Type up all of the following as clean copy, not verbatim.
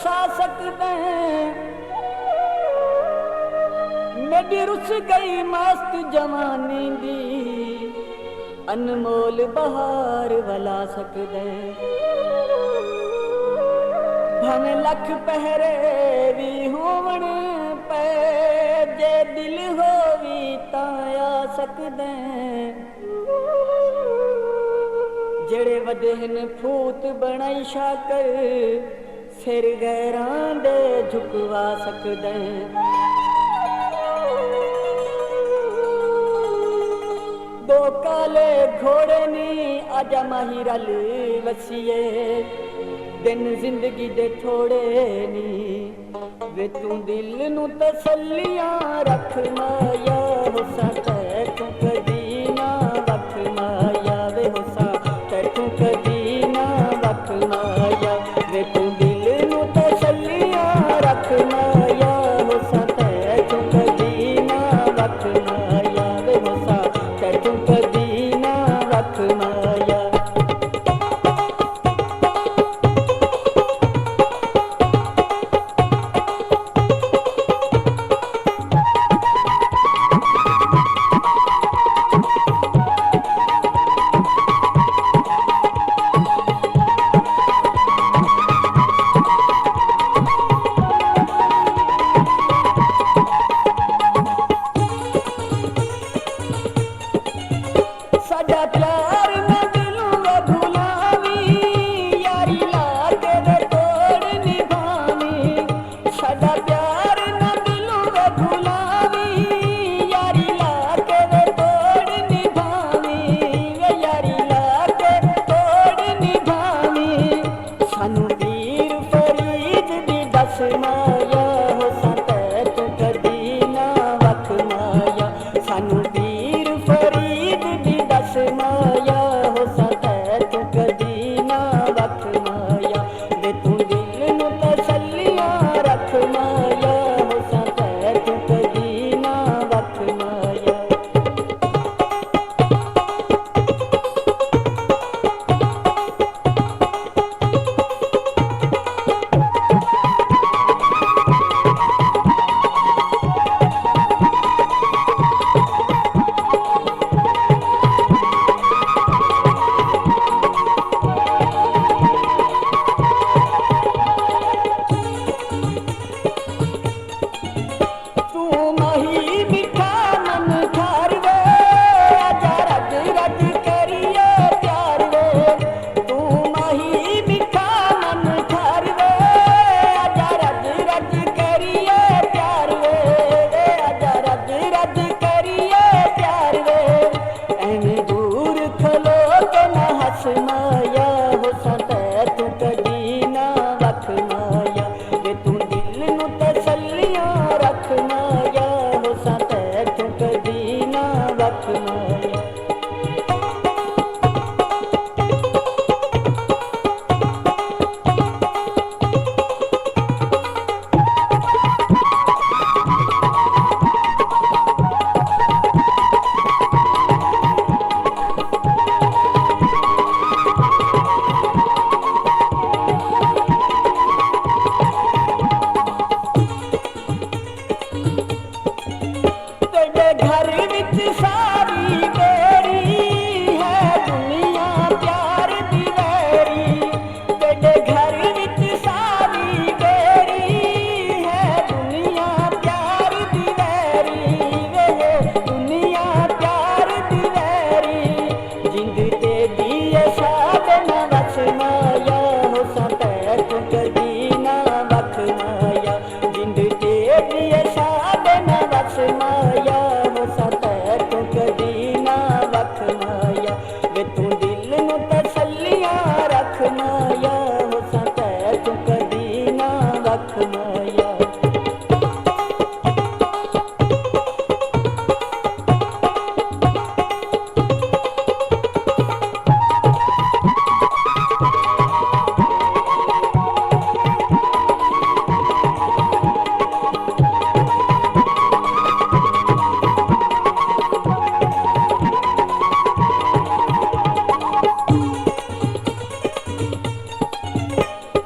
वसा सकते। मेरी रुस गई मस्त जवानी दी, अनमोल बहार वला सकते। भावें लख पहरे भी होवण पे, जे दिल होवी तां आ सकते। जेड़े वदेहन फूत बनाई शाकर, सिर गैरां दे झुकवा सकते। दो काले घोड़े नी आजा माही रल वसीए, दिन जिंदगी दे थोड़े नी। वे तू दिल नू तसल्लियां रख माया, होसा तैथों कदी ना वख माया। वे होसा तैथों कदी ना वख माया। वे तू दिल नू तसल्लियां रख माया, होसा तैथों कदी ना वख माया। वे होसा तैथों कदी ना वख माया।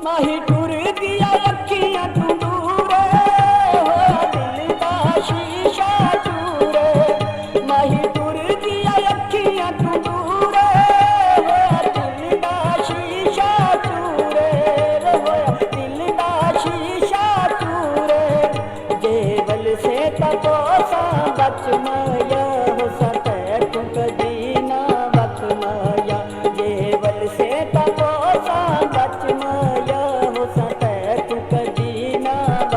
माही टुर दिया अखी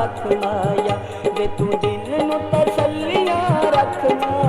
रख माया, वे तू दिल नू तसल्लियां रख माया।